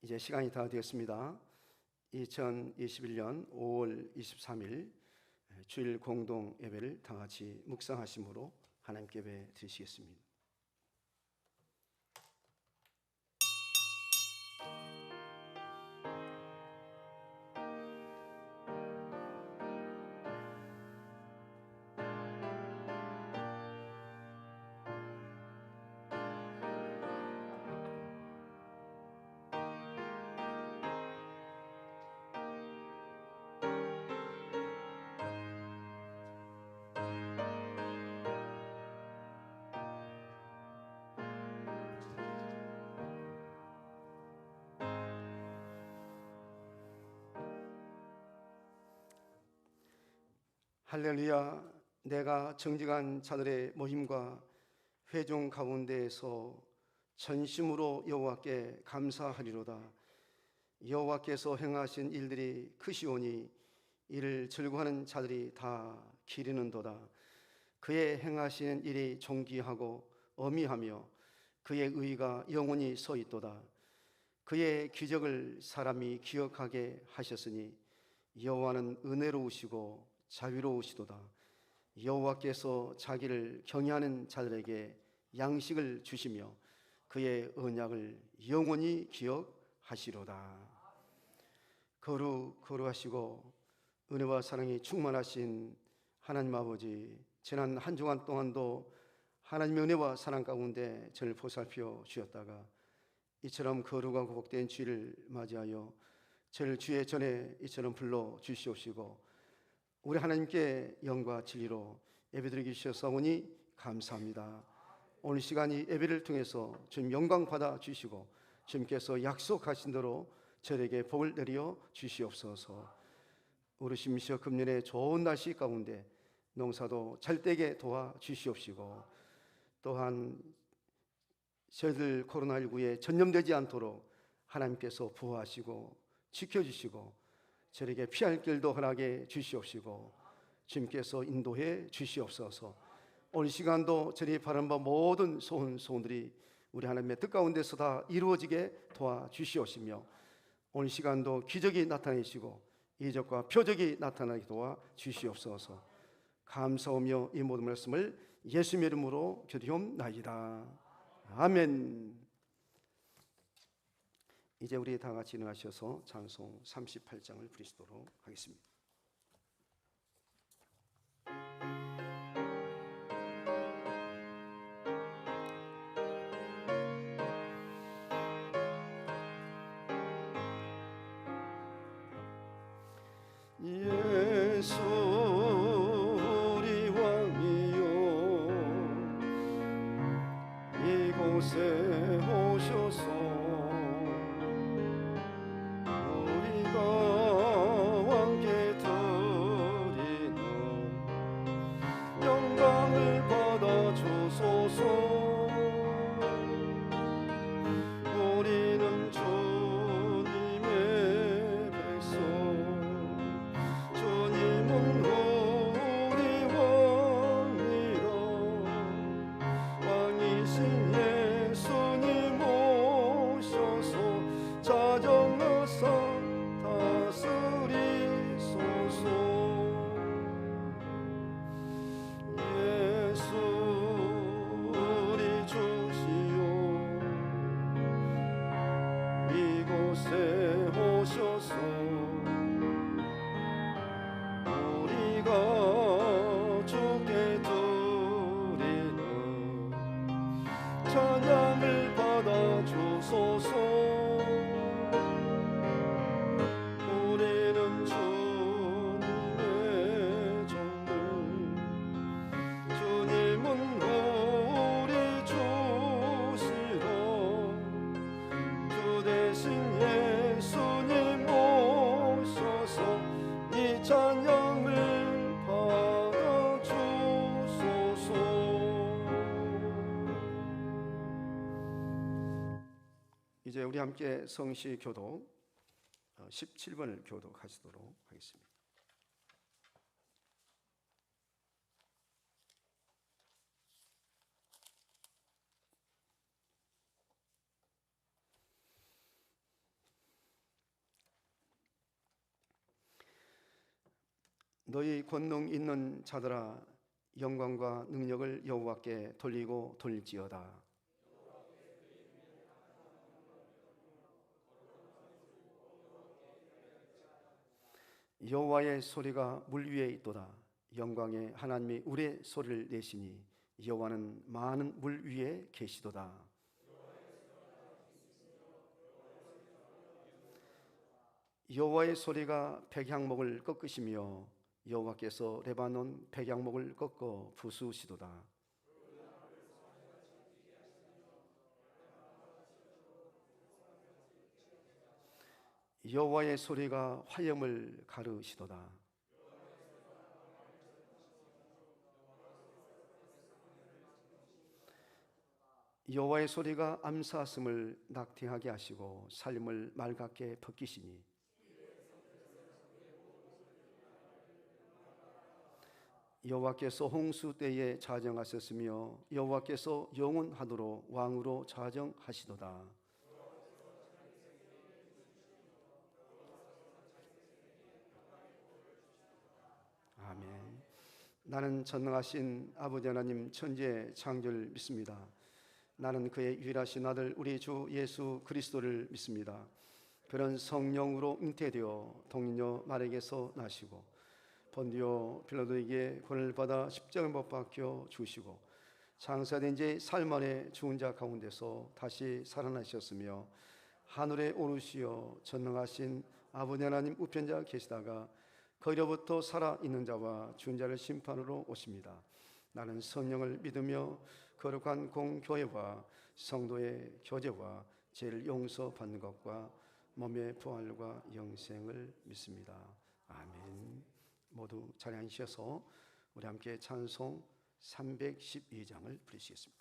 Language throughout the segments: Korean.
이제 시간이 다 되었습니다. 2021년 5월 23일 주일 공동 예배를 다 같이 묵상하심으로 하나님께 예배 드리시겠습니다. 할렐루야. 내가 정직한 자들의 모임과 회중 가운데에서 전심으로 여호와께 감사하리로다. 여호와께서 행하신 일들이 크시오니 이를 즐거워하는 자들이 다 기리는도다. 그의 행하신 일이 존귀하고 어미하며 그의 의가 영원히 서 있도다. 그의 기적을 사람이 기억하게 하셨으니 여호와는 은혜로우시고 자비로우시도다. 여호와께서 자기를 경외하는 자들에게 양식을 주시며 그의 언약을 영원히 기억하시로다. 거룩하시고 은혜와 사랑이 충만하신 하나님 아버지, 지난 한 주간 동안도 하나님의 은혜와 사랑 가운데 저를 보살펴 주셨다가 이처럼 거룩하고 복된 주일을 맞이하여 저를 주의 전에 이처럼 불러 주시옵시고 우리 하나님께 영과 진리로 예배드리기 주셨사오니 감사합니다. 오늘 시간이 예배를 통해서 주님 영광 받아 주시고 주님께서 약속하신 대로 저에게 복을 내려 주시옵소서. 우리 심시어 금년의 좋은 날씨 가운데 농사도 잘되게 도와 주시옵시고 또한 저희들 코로나19에 전염되지 않도록 하나님께서 보호하시고 지켜주시고 저에게 피할 길도 허락해 주시옵시고 주님께서 인도해 주시옵소서. 오늘 시간도 저희 바라는 바 모든 소원들이 우리 하나님의 뜻 가운데서 다 이루어지게 도와주시옵시며 오늘 시간도 기적이 나타내시고 이적과 표적이 나타나게 도와주시옵소서. 감사하며 이 모든 말씀을 예수님의 이름으로 기도하옵나이다. 아멘. 이제 우리 다 같이 일어나셔서 찬송 38장을 부르시도록 하겠습니다. 예수 우리 왕이요 이곳에 오셔서 우리는 주님의 백성, 주님은 우리 왕이라. 왕이신 예수님 오셔서 자정하사 다스리소서. 예수 우리 주시오 이곳에 오셔서 우리가 주께 드리는 찬양을 받아 주소서. 우리는 주님의 종들, 주님은 우리 주시라. 주 대신 예수님 오셔서 이 찬양을 받아 주소서. 이제 우리 함께 성시 교독 17번을 교독하시도록 하겠습니다. 너희 권능 있는 자들아 영광과 능력을 여호와께 돌리고 돌릴지어다. 여호와의 소리가 물 위에 있도다. 영광의 하나님이 우레 소리를 내시니 여호와는 많은 물 위에 계시도다. 여호와의 소리가 백향목을 꺾으시며 여호와께서 레바논 백향목을 꺾어 부수시도다. 여호와의 소리가 화염을 가르시도다. 여호와의 소리가 암사슴을 낙태하게 하시고 살림을 맑게 벗기시니 여호와께서 홍수 때에 자정하셨으며 여호와께서 영원하도록 왕으로 자정하시도다. 아멘. 나는 전능하신 아버지 하나님 천지의 창조를 믿습니다. 나는 그의 유일하신 아들 우리 주 예수 그리스도를 믿습니다. 그는 성령으로 잉태되어 동료 마리아에게서 나시고 본디오 빌라도에게 권을 받아 십자가에 못 박혀 죽으시고 장사된 지 사흘 만에 죽은 자 가운데서 다시 살아나셨으며 하늘에 오르시어 전능하신 아버지 하나님 우편자 계시다가 거기로부터 살아있는 자와 죽은 자를 심판으로 오십니다. 나는 성령을 믿으며 거룩한 공교회와 성도의 교제와 죄를 용서받는 것과 몸의 부활과 영생을 믿습니다. 아멘. 모두 자리에 앉으셔서 우리 함께 찬송 312장을 부르시겠습니다.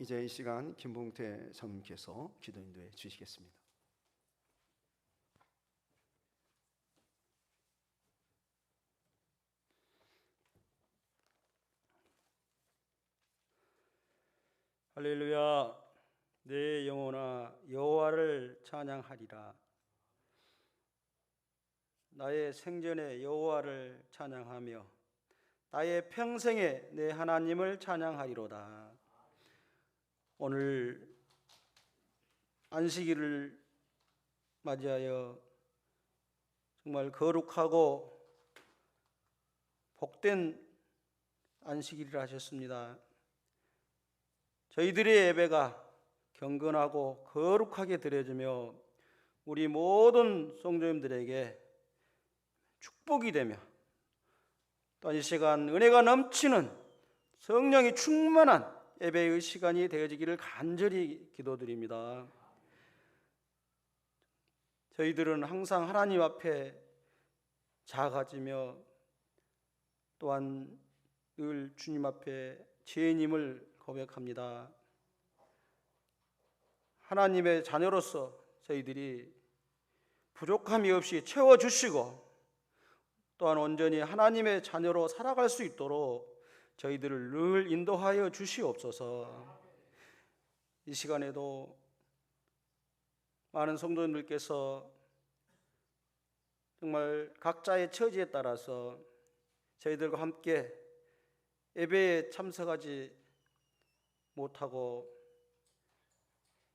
이제 이 시간 김봉태 사모님께서 기도 인도해 주시겠습니다. 할렐루야. 내 영혼아 여호와를 찬양하리라. 나의 생전에 여호와를 찬양하며 나의 평생에 내 하나님을 찬양하리로다. 오늘 안식일을 맞이하여 정말 거룩하고 복된 안식일이라 하셨습니다. 저희들의 예배가 경건하고 거룩하게 드려지며 우리 모든 성도님들에게 축복이 되며 또 이 시간 은혜가 넘치는 성령이 충만한 예배의 시간이 되어지기를 간절히 기도드립니다. 저희들은 항상 하나님 앞에 작아지며 또한 늘 주님 앞에 죄인임을 고백합니다. 하나님의 자녀로서 저희들이 부족함이 없이 채워주시고 또한 온전히 하나님의 자녀로 살아갈 수 있도록 저희들을 늘 인도하여 주시옵소서. 이 시간에도 많은 성도님들께서 정말 각자의 처지에 따라서 저희들과 함께 예배에 참석하지 못하고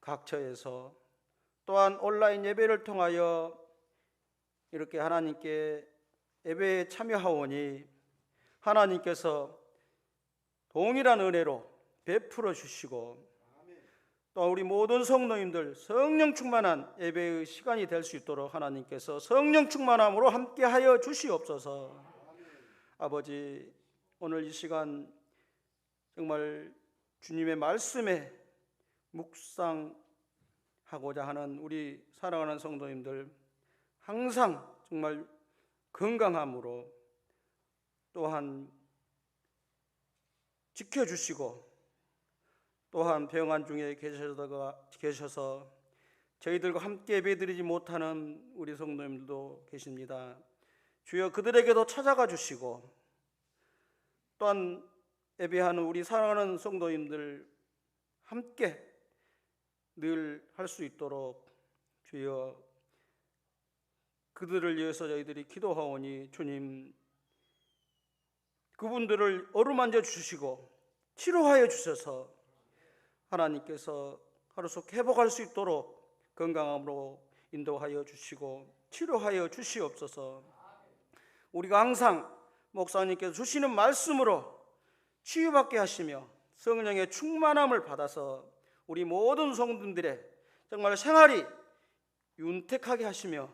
각처에서 또한 온라인 예배를 통하여 이렇게 하나님께 예배에 참여하오니 하나님께서 동일한 은혜로 베풀어 주시고 또 우리 모든 성도님들 성령 충만한 예배의 시간이 될 수 있도록 하나님께서 성령 충만함으로 함께하여 주시옵소서. 아버지, 오늘 이 시간 정말 주님의 말씀에 묵상하고자 하는 우리 사랑하는 성도님들 항상 정말 건강함으로 또한 지켜주시고 또한 병환 중에 계셔서 저희들과 함께 예배드리지 못하는 우리 성도님들도 계십니다. 주여 그들에게도 찾아가 주시고 또한 예배하는 우리 사랑하는 성도님들 함께 늘 할 수 있도록 주여 그들을 위해서 저희들이 기도하오니 주님 그분들을 어루만져 주시고 치료하여 주셔서 하나님께서 하루속 회복할 수 있도록 건강함으로 인도하여 주시고 치료하여 주시옵소서. 우리가 항상 목사님께서 주시는 말씀으로 치유받게 하시며 성령의 충만함을 받아서 우리 모든 성도들의 정말 생활이 윤택하게 하시며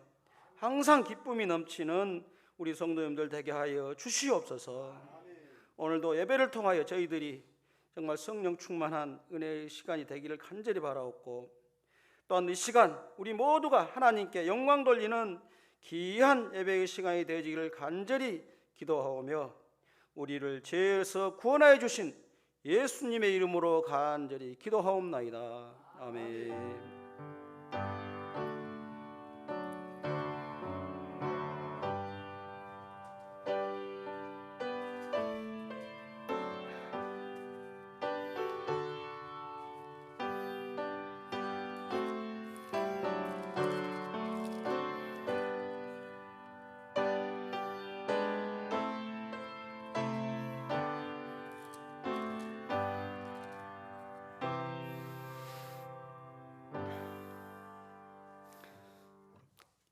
항상 기쁨이 넘치는 우리 성도님들 되게 하여 주시옵소서. 오늘도 예배를 통하여 저희들이 정말 성령 충만한 은혜의 시간이 되기를 간절히 바라옵고 또한 이 시간 우리 모두가 하나님께 영광 돌리는 귀한 예배의 시간이 되어지기를 간절히 기도하오며 우리를 죄에서 구원하여 주신 예수님의 이름으로 간절히 기도하옵나이다. 아멘.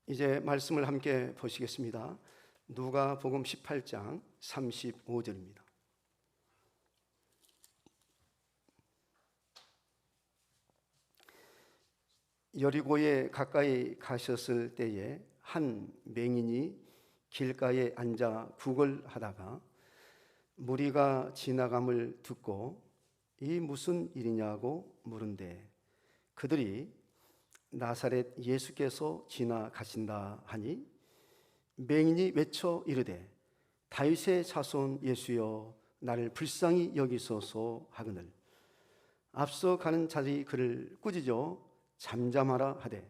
이제 말씀을 함께 보시겠습니다. 누가복음 18장 35절입니다. 여리고에 가까이 가셨을 때에 한 맹인이 길가에 앉아 구걸하다가 무리가 지나감을 듣고 이 무슨 일이냐고 물은데 그들이 나사렛 예수께서 지나가신다 하니 맹인이 외쳐 이르되 다윗의 자손 예수여 나를 불쌍히 여기소서 하거늘 앞서 가는 자들이 그를 꾸짖어 잠잠하라 하되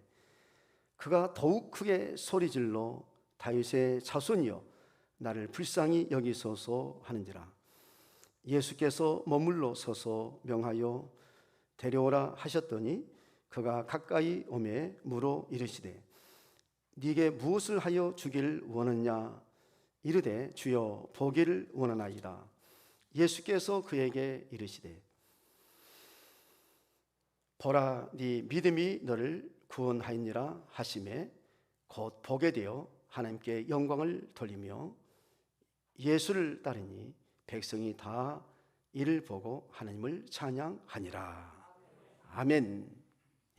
그가 더욱 크게 소리질러 다윗의 자손이여 나를 불쌍히 여기소서 하는지라. 예수께서 머물러 서서 명하여 데려오라 하셨더니 그가 가까이 오매 물어 이르시되 네게 무엇을 하여 주기를 원하냐 이르되 주여 보기를 원하나이다. 예수께서 그에게 이르시되 보라 네 믿음이 너를 구원하였니라 하시매 곧 보게 되어 하나님께 영광을 돌리며 예수를 따르니 백성이 다 이를 보고 하나님을 찬양하니라. 아멘.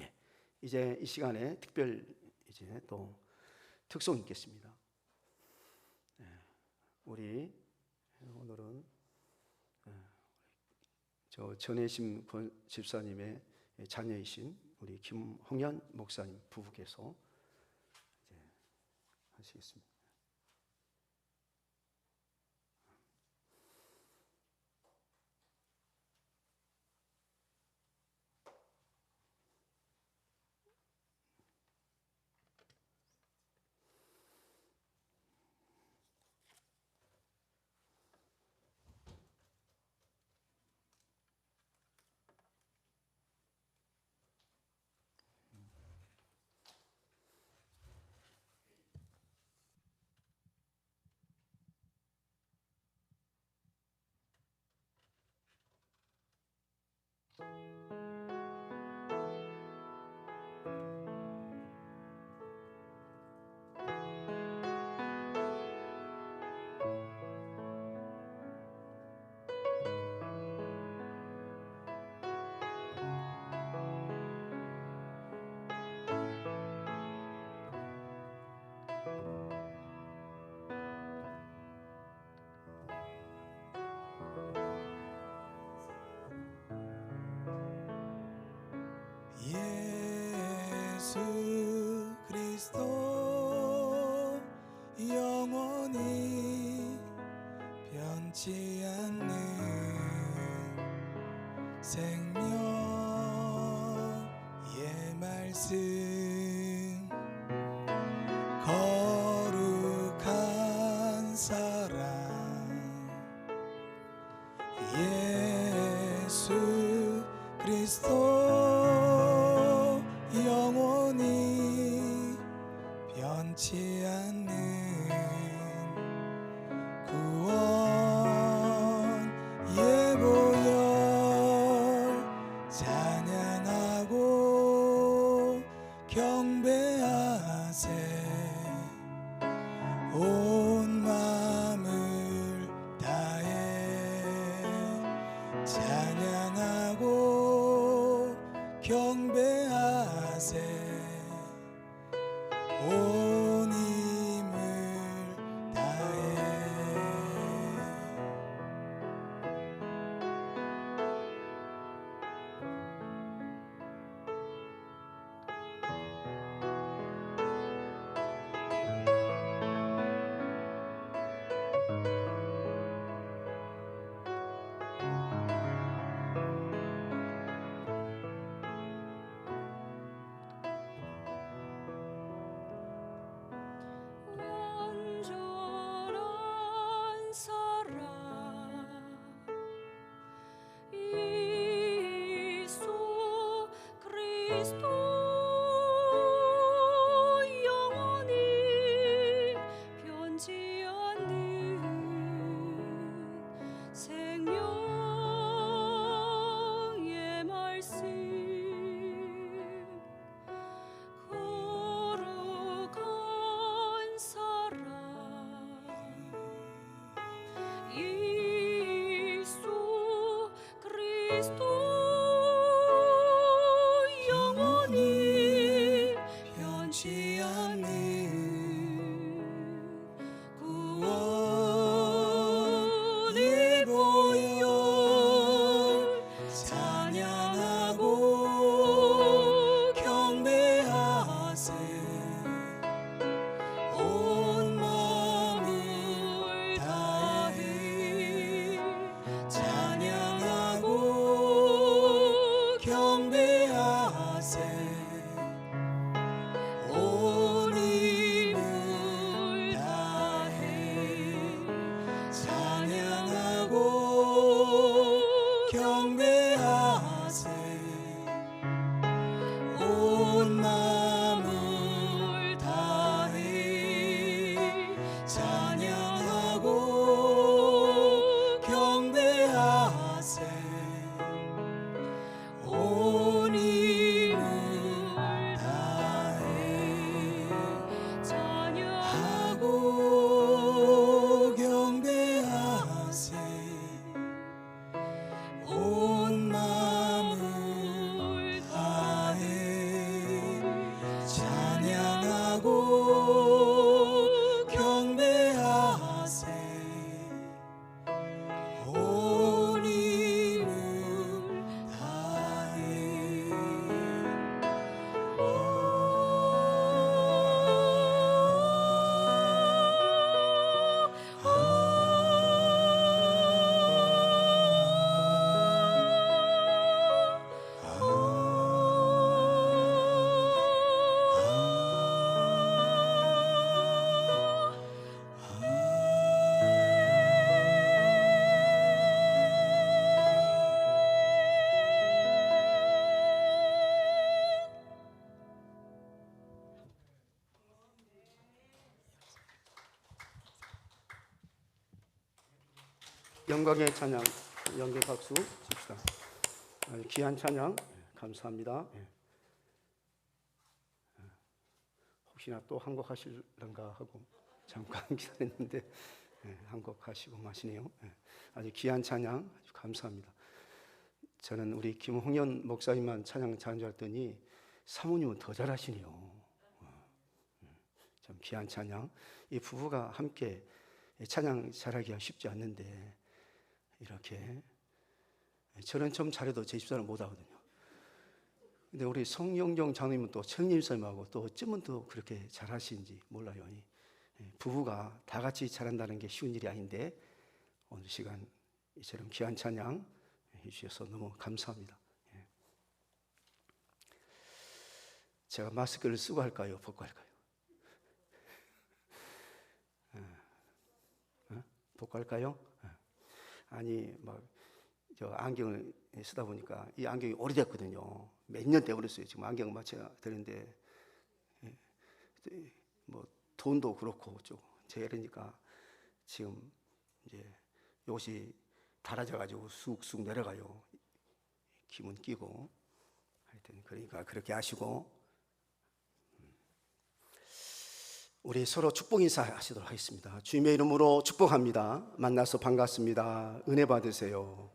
예. 이제 이 시간에 특별 이제 또 특송 있겠습니다. 예. 우리 오늘은 저 전혜심 집사님의 자녀이신 우리 김홍현 목사님 부부께서 이제 하시겠습니다. 예수 그리스도 영원히 변치 않는 생명의 말씀 거룩한 사랑 예수 그리스도 영원히 변치 않는 구원 예보열 찬양하고 경배하세 온 마음을 다해 찬양하고 경배하세 온 힘을 다해 온전한 사랑 예수 그리스도 영원히 변치 않는 생명의 말씀 거룩한 사랑 예수 그리스도 영원히 변치 않는 구원의 보혈 찬양하고 경배하세 온 마음을 다해 찬양하고 경배하세 온 힘을 다해 찬양하고 경배하세 온 마음을 다해 찬양하고 경배하세 온 힘을 다해 찬양하고 영광의 찬양, 연계 박수 칩시다. 아주 귀한 찬양 감사합니다. 혹시나 또 한 곡 하실런가 하고 잠깐 기다렸는데 한 곡 하시고 마시네요. 아주 귀한 찬양 아주 감사합니다. 저는 우리 김홍현 목사님만 찬양 잘하는 줄 알았더니 사모님은 더 잘하시네요. 참 귀한 찬양. 이 부부가 함께 찬양 잘하기가 쉽지 않는데 이렇게 저는 좀 잘해도 제 집사람 못하거든요. 근데 우리 성영정 장로님은 또 청림쌤하고 또 어쩌면 또 그렇게 잘하시는지 몰라요. 부부가 다 같이 잘한다는 게 쉬운 일이 아닌데 오늘 시간 이처럼 귀한 찬양 해주셔서 너무 감사합니다. 제가 마스크를 쓰고 할까요? 벗고 할까요? 벗고 할까요? 아니 막 저 안경을 쓰다 보니까 이 안경이 오래됐거든요. 몇 년 돼버렸어요. 지금 안경 맞춰야 되는데 뭐 돈도 그렇고 좀 제가 이러니까 지금 이제 이것이 닳아져 가지고 쑥쑥 내려가요. 기분 끼고 하여튼 그러니까 그렇게 하시고 우리 서로 축복 인사하시도록 하겠습니다. 주님의 이름으로 축복합니다. 만나서 반갑습니다. 은혜 받으세요.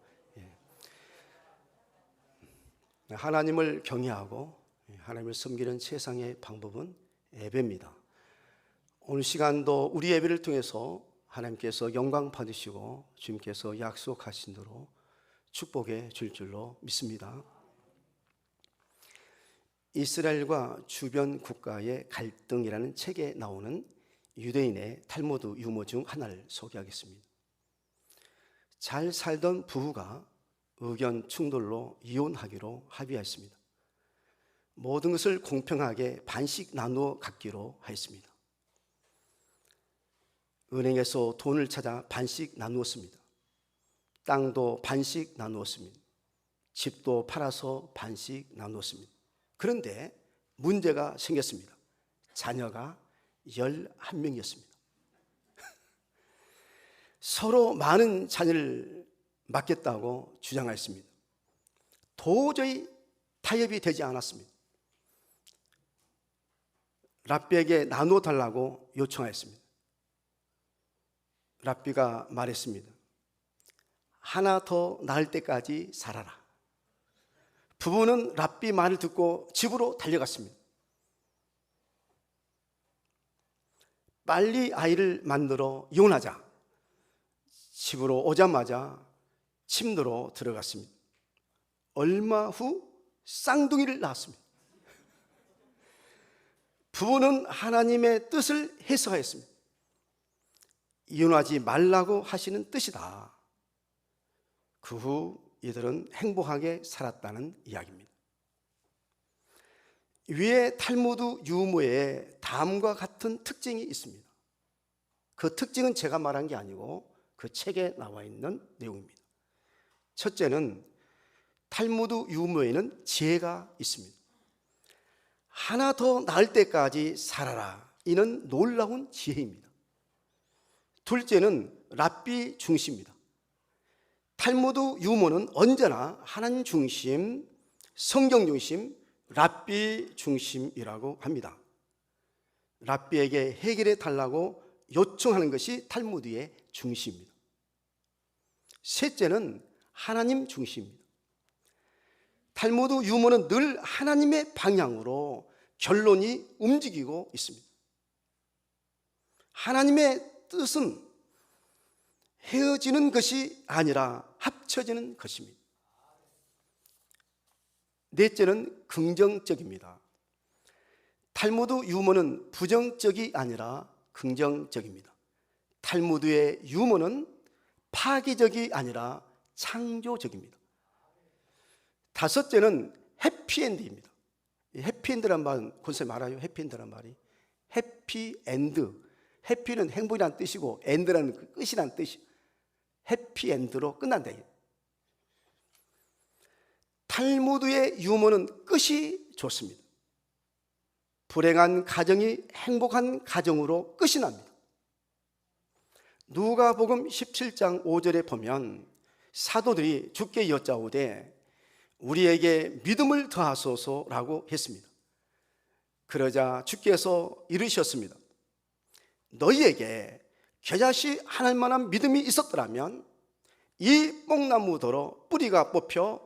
하나님을 경외하고 하나님을 섬기는 최상의 방법은 예배입니다. 오늘 시간도 우리 예배를 통해서 하나님께서 영광 받으시고 주님께서 약속하신 대로 축복해 줄 줄로 믿습니다. 이스라엘과 주변 국가의 갈등이라는 책에 나오는 유대인의 탈무드 유머 중 하나를 소개하겠습니다. 잘 살던 부부가 의견 충돌로 이혼하기로 합의했습니다. 모든 것을 공평하게 반씩 나누어 갖기로 하였습니다. 은행에서 돈을 찾아 반씩 나누었습니다. 땅도 반씩 나누었습니다. 집도 팔아서 반씩 나누었습니다. 그런데 문제가 생겼습니다. 자녀가 11명이었습니다. 서로 많은 자녀를 맡겠다고 주장했습니다. 도저히 타협이 되지 않았습니다. 랍비에게 나누어 달라고 요청하였습니다. 랍비가 말했습니다. 하나 더 낳을 때까지 살아라. 부부는 랍비 말을 듣고 집으로 달려갔습니다. 빨리 아이를 만들어 이혼하자. 집으로 오자마자 침대로 들어갔습니다. 얼마 후 쌍둥이를 낳았습니다. 부부는 하나님의 뜻을 해석하였습니다. 이혼하지 말라고 하시는 뜻이다. 그 후 이들은 행복하게 살았다는 이야기입니다. 위에 탈무드 유머에 다음과 같은 특징이 있습니다. 그 특징은 제가 말한 게 아니고 그 책에 나와 있는 내용입니다. 첫째는 탈무드 유머에는 지혜가 있습니다. 하나 더 낳을 때까지 살아라. 이는 놀라운 지혜입니다. 둘째는 랍비 중심입니다. 탈무드 유머는 언제나 하나님 중심, 성경 중심, 랍비 중심이라고 합니다. 랍비에게 해결해 달라고 요청하는 것이 탈무드의 중심입니다. 셋째는 하나님 중심입니다. 탈무드 유머는 늘 하나님의 방향으로 결론이 움직이고 있습니다. 하나님의 뜻은 헤어지는 것이 아니라 합쳐지는 것입니다. 넷째는 긍정적입니다. 탈무드 유머는 부정적이 아니라 긍정적입니다. 탈무드의 유머는 파괴적이 아니라 창조적입니다. 다섯째는 해피엔드입니다. 해피엔드란 말은 권쌤 알아요? 해피엔드란 말이 해피엔드. 해피는 행복이라는 뜻이고 엔드라는 그 끝이라는 뜻이 해피엔드로 끝난다. 탈무드의 유머는 끝이 좋습니다. 불행한 가정이 행복한 가정으로 끝이 납니다. 누가복음 17장 5절에 보면 사도들이 주께 여짜오되 우리에게 믿음을 더하소서라고 했습니다. 그러자 주께서 이르셨습니다. 너희에게 겨자씨 하나만한 믿음이 있었더라면 이 뽕나무더러 뿌리가 뽑혀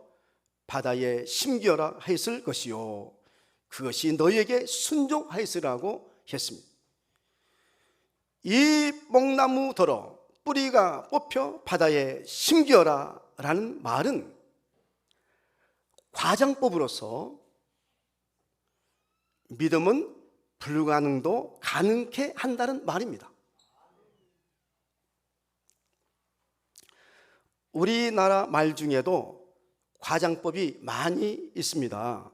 바다에 심기어라 했을 것이요 그것이 너희에게 순종하였으라고 했습니다. 이 뽕나무더러 뿌리가 뽑혀 바다에 심기어라 라는 말은 과장법으로서 믿음은 불가능도 가능케 한다는 말입니다. 우리나라 말 중에도 과장법이 많이 있습니다.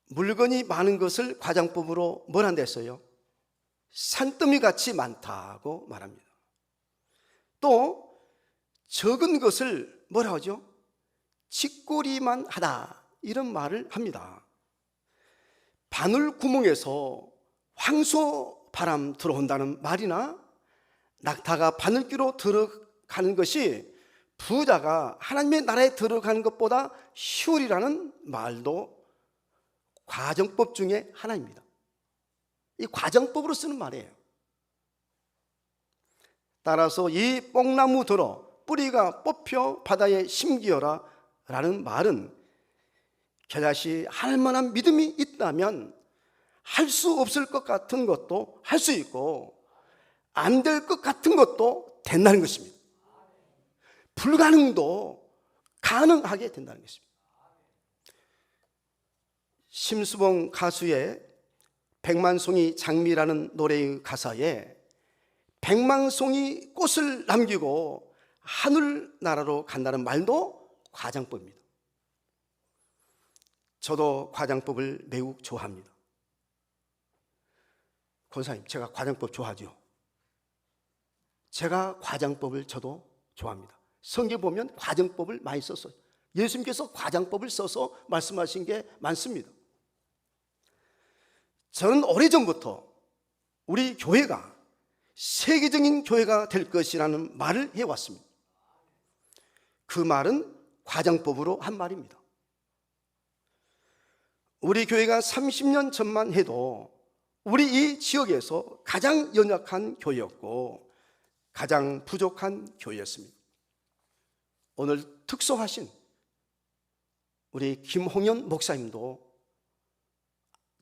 물건이 많은 것을 과장법으로 뭘 한댔어요? 산더미 같이 많다고 말합니다. 또 적은 것을 뭐라 하죠? 쥐꼬리만 하다 이런 말을 합니다. 바늘 구멍에서 황소 바람 들어온다는 말이나 낙타가 바늘귀로 들어가는 것이 부자가 하나님의 나라에 들어가는 것보다 쉬우리라는 말도 과정법 중에 하나입니다. 이 과정법으로 쓰는 말이에요. 따라서 이 뽕나무 들어 뿌리가 뽑혀 바다에 심기어라 라는 말은 겨자씨 할 만한 믿음이 있다면 할 수 없을 것 같은 것도 할 수 있고 안 될 것 같은 것도 된다는 것입니다. 불가능도 가능하게 된다는 것입니다. 심수봉 가수의 백만송이 장미라는 노래의 가사에 백만송이 꽃을 남기고 하늘나라로 간다는 말도 과장법입니다. 저도 과장법을 매우 좋아합니다. 권사님, 제가 과장법 좋아하죠? 제가 과장법을 저도 좋아합니다. 성경 보면 과장법을 많이 썼어요. 예수님께서 과장법을 써서 말씀하신 게 많습니다. 저는 오래전부터 우리 교회가 세계적인 교회가 될 것이라는 말을 해왔습니다. 그 말은 과장법으로 한 말입니다. 우리 교회가 30년 전만 해도 우리 이 지역에서 가장 연약한 교회였고 가장 부족한 교회였습니다. 오늘 특송하신 우리 김홍현 목사님도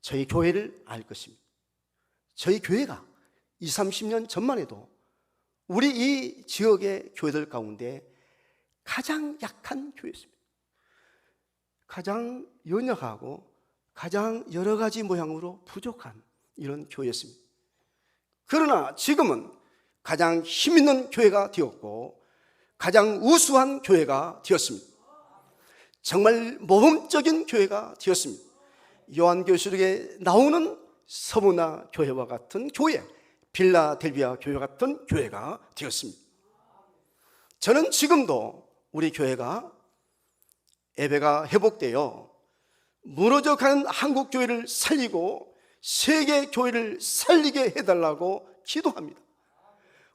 저희 교회를 알 것입니다. 저희 교회가 20, 30년 전만 해도 우리 이 지역의 교회들 가운데 가장 약한 교회였습니다. 가장 연약하고 가장 여러 가지 모양으로 부족한 이런 교회였습니다. 그러나 지금은 가장 힘 있는 교회가 되었고 가장 우수한 교회가 되었습니다. 정말 모범적인 교회가 되었습니다. 요한계시록에 나오는 서문화 교회와 같은 교회, 빌라델비아 교회 같은 교회가 되었습니다. 저는 지금도 우리 교회가 예배가 회복되어 무너져가는 한국 교회를 살리고 세계 교회를 살리게 해달라고 기도합니다.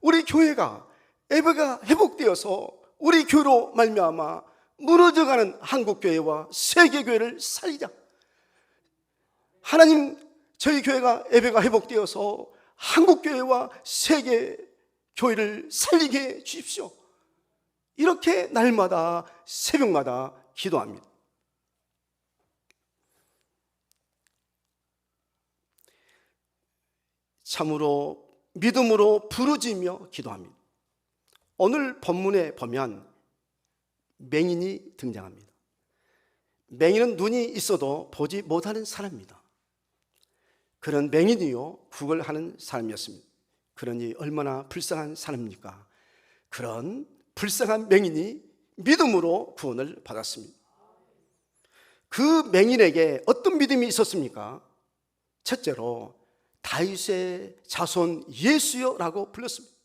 우리 교회가 예배가 회복되어서 우리 교회로 말미암아 무너져가는 한국 교회와 세계 교회를 살리자. 하나님, 저희 교회가 예배가 회복되어서 한국 교회와 세계 교회를 살리게 해 주십시오. 이렇게 날마다 새벽마다 기도합니다. 참으로 믿음으로 부르짖으며 기도합니다. 오늘 본문에 보면 맹인이 등장합니다. 맹인은 눈이 있어도 보지 못하는 사람입니다. 그런 맹인이요 구걸하는 사람이었습니다. 그러니 얼마나 불쌍한 사람입니까? 그런 불쌍한 맹인이 믿음으로 구원을 받았습니다. 그 맹인에게 어떤 믿음이 있었습니까? 첫째로 다윗의 자손 예수여라고 불렀습니다.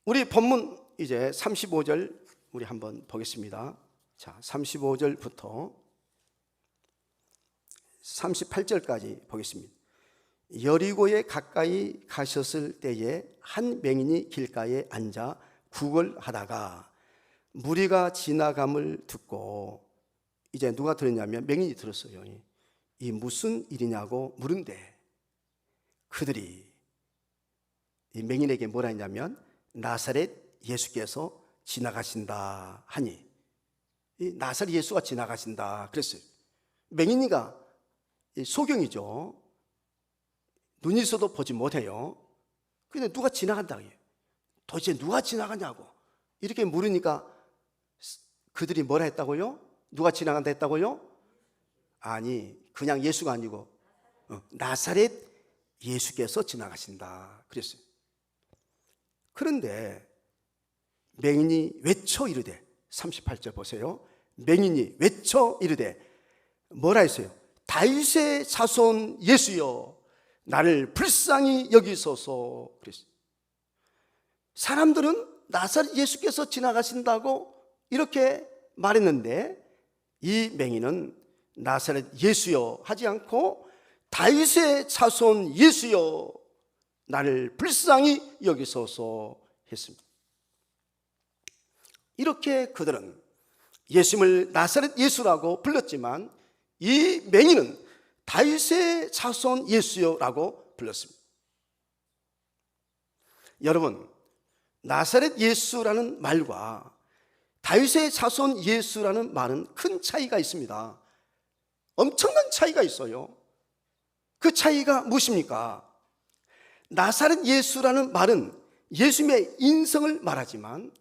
우리 본문 이제 35절 우리 한번 보겠습니다. 자, 35절부터 38절까지 보겠습니다. 여리고에 가까이 가셨을 때에 한 맹인이 길가에 앉아 구걸하다가 무리가 지나감을 듣고, 이제 누가 들었냐면 맹인이 들었어요. 이 무슨 일이냐고 물은데, 그들이 이 맹인에게 뭐라 했냐면 나사렛 예수께서 지나가신다 하니, 이 나사렛 예수가 지나가신다 그랬어요. 맹인이가 소경이죠. 눈이 있어도 보지 못해요. 근데 누가 지나간다고 해요. 도대체 누가 지나가냐고 이렇게 물으니까 그들이 뭐라 했다고요? 누가 지나간다 했다고요? 아니, 그냥 예수가 아니고 나사렛 예수께서 지나가신다 그랬어요. 그런데 맹인이 외쳐 이르되, 38절 보세요. 맹인이 외쳐 이르되 뭐라 했어요? 다윗의 자손 예수여, 나를 불쌍히 여기소서 그랬어요. 사람들은 나사렛 예수께서 지나가신다고 이렇게 말했는데, 이 맹인은 나사렛 예수여 하지 않고 다윗의 자손 예수여, 나를 불쌍히 여기소서 했습니다. 이렇게 그들은 예수님을 나사렛 예수라고 불렀지만, 이 맹인은 다윗의 자손 예수여라고 불렀습니다. 여러분, 나사렛 예수라는 말과 다윗의 자손 예수라는 말은 큰 차이가 있습니다. 엄청난 차이가 있어요. 그 차이가 무엇입니까? 나사렛 예수라는 말은 예수님의 인성을 말하지만,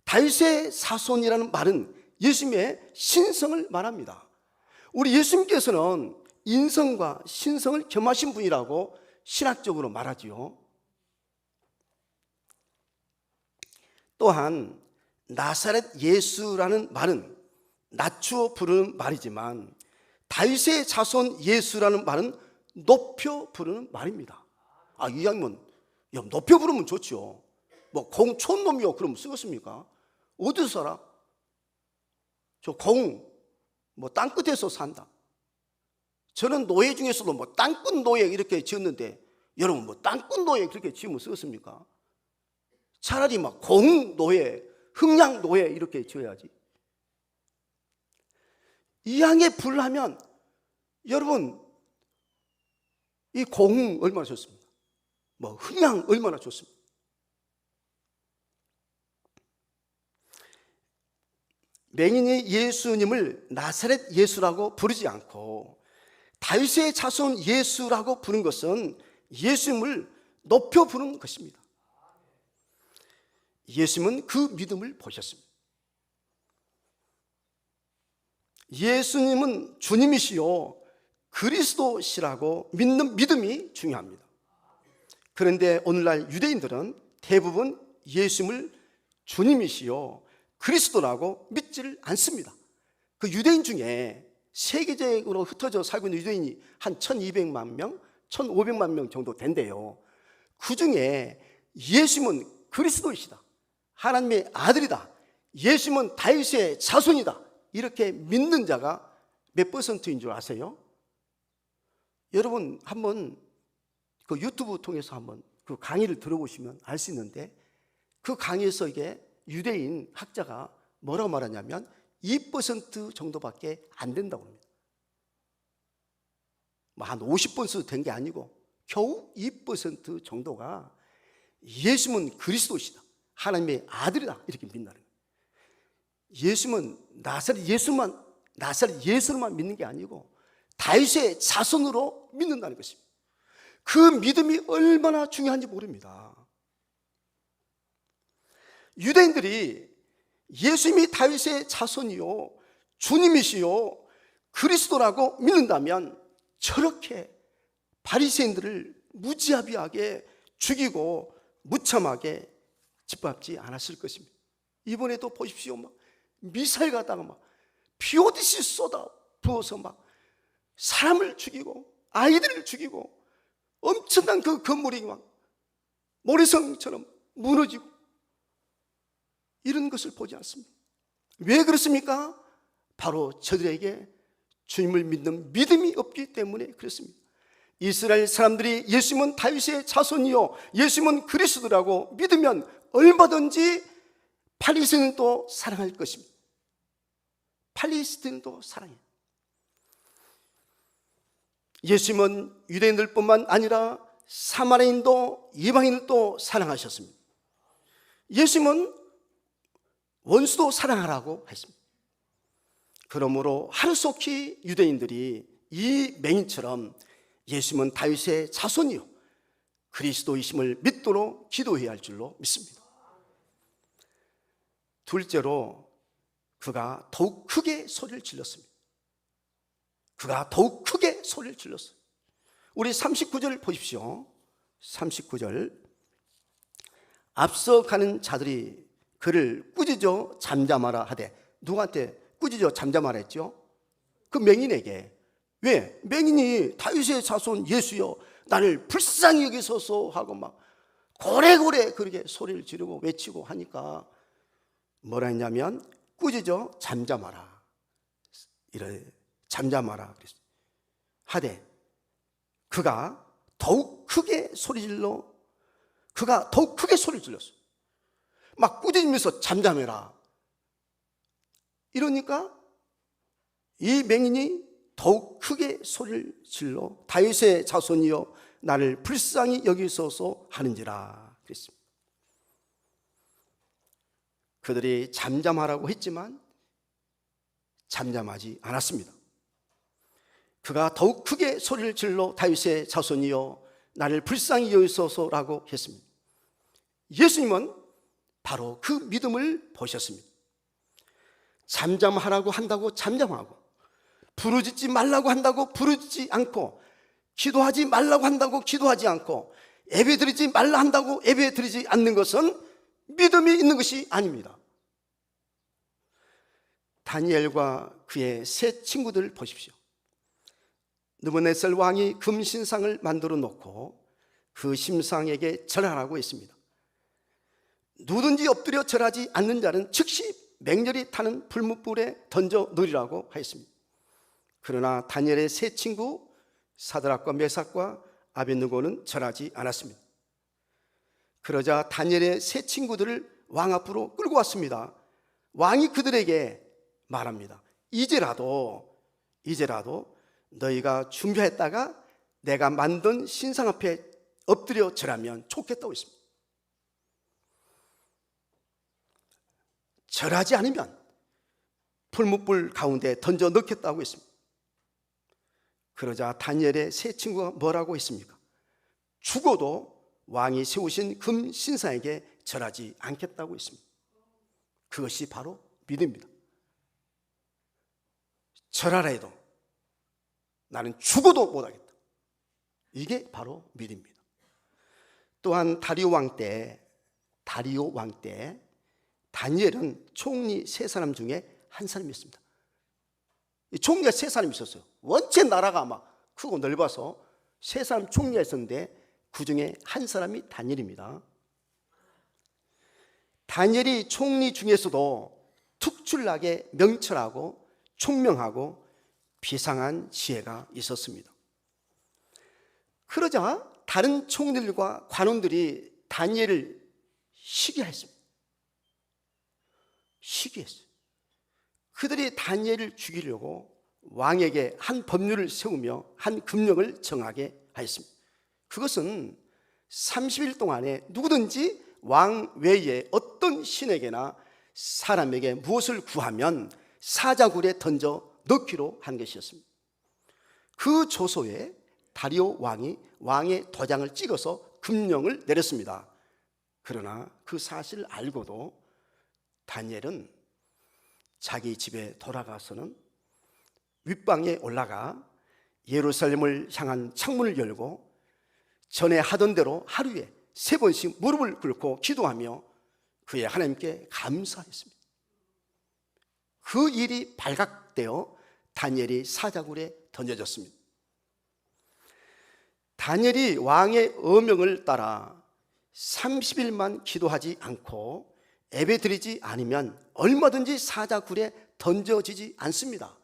다윗의 자손이라는 말은 예수님의 신성을 말합니다. 우리 예수님께서는 인성과 신성을 겸하신 분이라고 신학적으로 말하지요. 또한 나사렛 예수라는 말은 낮추어 부르는 말이지만, 다윗의 자손 예수라는 말은 높여 부르는 말입니다. 이왕이면 높여 부르면 좋죠. 뭐 공촌놈이요 그러면 쓰겠습니까? 어디서 살아? 저 뭐 땅끝에서 산다. 저는 노예 중에서도 뭐 땅끝 노예 이렇게 지었는데, 여러분 뭐 땅끝 노예 그렇게 지으면 쓰겠습니까? 차라리 막 공 노예, 흑양 노예 이렇게 지어야지. 이왕에 불하면 여러분, 이 공 얼마나 좋습니까? 뭐 흑양 얼마나 좋습니까? 맹인이 예수님을 나사렛 예수라고 부르지 않고 다윗의 자손 예수라고 부른 것은 예수님을 높여 부르는 것입니다. 예수님은 그 믿음을 보셨습니다. 예수님은 주님이시요 그리스도시라고 믿는 믿음이 중요합니다. 그런데 오늘날 유대인들은 대부분 예수님을 주님이시요 그리스도라고 믿지를 않습니다. 그 유대인 중에 세계적으로 흩어져 살고 있는 유대인이 한 1200만 명, 1500만 명 정도 된대요. 그 중에 예수님은 그리스도이시다, 하나님의 아들이다, 예수님은 다윗의 자손이다, 이렇게 믿는 자가 몇 퍼센트인 줄 아세요? 여러분 한번 그 유튜브 통해서 한번 그 강의를 들어보시면 알 수 있는데, 그 강의에서 이게 유대인 학자가 뭐라고 말하냐면 2% 정도밖에 안 된다고 합니다. 한 50% 된 게 아니고 겨우 2% 정도가 예수님은 그리스도시다, 하나님의 아들이다 이렇게 믿는다는 거예요. 예수님은 나사렛 예수만 믿는 게 아니고 다윗의 자손으로 믿는다는 것입니다. 그 믿음이 얼마나 중요한지 모릅니다. 유대인들이 예수님이 다윗의 자손이요 주님이시요 그리스도라고 믿는다면 저렇게 바리새인들을 무지하게 죽이고 무참하게 짓밟지 않았을 것입니다. 이번에도 보십시오. 막 미사일 갖다가 막 비 오듯이 쏟아 부어서 막 사람을 죽이고 아이들을 죽이고 엄청난 그 건물이 막 모래성처럼 무너지고 이런 것을 보지 않습니다. 왜 그렇습니까? 바로 저들에게 주님을 믿는 믿음이 없기 때문에 그렇습니다. 이스라엘 사람들이 예수님은 다윗의 자손이요 예수님은 그리스도라고 믿으면 얼마든지 팔레스틴도 사랑할 것입니다. 팔레스틴도 사랑해요. 예수님은 유대인들뿐만 아니라 사마리아인도 이방인도 사랑하셨습니다. 예수님은 원수도 사랑하라고 했습니다. 그러므로 하루속히 유대인들이 이 맹인처럼 예수님은 다윗의 자손이요 그리스도이심을 믿도록 기도해야 할 줄로 믿습니다. 둘째로 그가 더욱 크게 소리를 질렀습니다. 그가 더욱 크게 소리를 질렀어요. 우리 39절 보십시오. 39절. 앞서 가는 자들이 그를 꾸짖어 잠잠하라 하되, 누구한테 꾸짖어 잠잠하라 했죠? 그 맹인에게. 왜? 맹인이 다윗의 자손 예수여 나를 불쌍히 여기소서 하고 막 고래고래 그렇게 소리를 지르고 외치고 하니까 뭐라 했냐면 꾸짖어 잠잠하라, 이래 잠잠하라 그랬어요. 하되 그가 더욱 크게 소리질러, 그가 더욱 크게 소리를 질렀어요. 막 꾸짖으면서 잠잠해라 이러니까 이 맹인이 더욱 크게 소리를 질러 다윗의 자손이여 나를 불쌍히 여기소서 하는지라 그랬습니다. 그들이 잠잠하라고 했지만 잠잠하지 않았습니다. 그가 더욱 크게 소리를 질러 다윗의 자손이여 나를 불쌍히 여기소서라고 했습니다. 예수님은 바로 그 믿음을 보셨습니다. 잠잠하라고 한다고 잠잠하고, 부르짖지 말라고 한다고 부르짖지 않고, 기도하지 말라고 한다고 기도하지 않고, 예배드리지 말라 한다고 예배드리지 않는 것은 믿음이 있는 것이 아닙니다. 다니엘과 그의 세 친구들 보십시오. 느부갓네살 왕이 금신상을 만들어 놓고 그 신상에게 절하라고 했습니다. 누구든지 엎드려 절하지 않는 자는 즉시 맹렬히 타는 불못불에 던져 넣으리라고 하였습니다. 그러나 다니엘의 세 친구 사드락과 메삭과 아벳느고는 절하지 않았습니다. 그러자 다니엘의 세 친구들을 왕 앞으로 끌고 왔습니다. 왕이 그들에게 말합니다. 이제라도 너희가 준비했다가 내가 만든 신상 앞에 엎드려 절하면 좋겠다고 했습니다. 절하지 않으면 풀무불 가운데 던져 넣겠다고 했습니다. 그러자 다니엘의 세 친구가 뭐라고 했습니까? 죽어도 왕이 세우신 금 신상에게 절하지 않겠다고 했습니다. 그것이 바로 믿음입니다. 절하라 해도 나는 죽어도 못하겠다. 이게 바로 믿음입니다. 또한 다리오 왕 때 다니엘은 총리 세 사람 중에 한 사람이었습니다. 총리가 세 사람이 있었어요. 원체 나라가 아마 크고 넓어서 세 사람 총리가 있었는데 그 중에 한 사람이 다니엘입니다. 다니엘이 총리 중에서도 특출나게 명철하고 총명하고 비상한 지혜가 있었습니다. 그러자 다른 총리들과 관원들이 다니엘을 시기했습니다. 시기했어요. 그들이 다니엘을 죽이려고 왕에게 한 법률을 세우며 한 금령을 정하게 하였습니다. 그것은 30일 동안에 누구든지 왕 외에 어떤 신에게나 사람에게 무엇을 구하면 사자굴에 던져 넣기로 한 것이었습니다. 그 조서에 다리오 왕이 왕의 도장을 찍어서 금령을 내렸습니다. 그러나 그 사실을 알고도 다니엘은 자기 집에 돌아가서는 윗방에 올라가 예루살렘을 향한 창문을 열고 전에 하던 대로 하루에 3번씩 무릎을 꿇고 기도하며 그의 하나님께 감사했습니다. 그 일이 발각되어 다니엘이 사자굴에 던져졌습니다. 다니엘이 왕의 어명을 따라 30일만 기도하지 않고 예배드리지 않으면 얼마든지 사자굴에 던져지지 않습니다.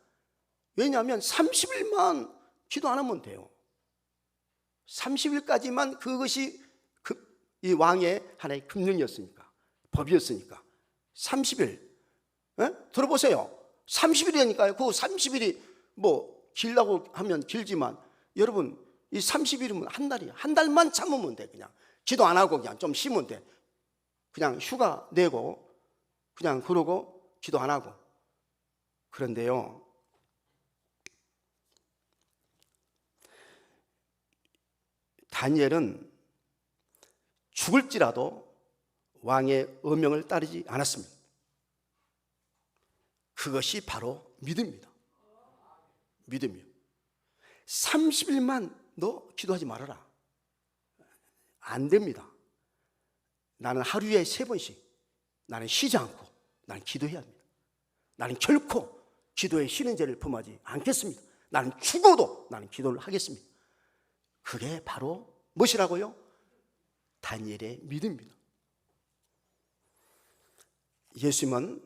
왜냐하면 30일만 기도 안 하면 돼요. 30일까지만 그것이 이 왕의 하나의 금령이었으니까, 법이었으니까 30일. 들어보세요. 30일이니까요. 그 30일이 뭐 길다고 하면 길지만 여러분, 이 30일이면 한 달이야. 한 달만 참으면 돼. 그냥 기도 안 하고 그냥 좀 쉬면 돼. 그냥 휴가 내고 그냥 그러고 기도 안 하고. 그런데요, 다니엘은 죽을지라도 왕의 어명을 따르지 않았습니다. 그것이 바로 믿음입니다. 믿음이요. 30일만 너 기도하지 말아라. 안 됩니다. 나는 하루에 3번씩 나는 쉬지 않고 나는 기도해야 합니다. 나는 결코 기도에 쉬는 죄를 범하지 않겠습니다. 나는 죽어도 나는 기도를 하겠습니다. 그게 바로 무엇이라고요? 다니엘의 믿음입니다. 예수님은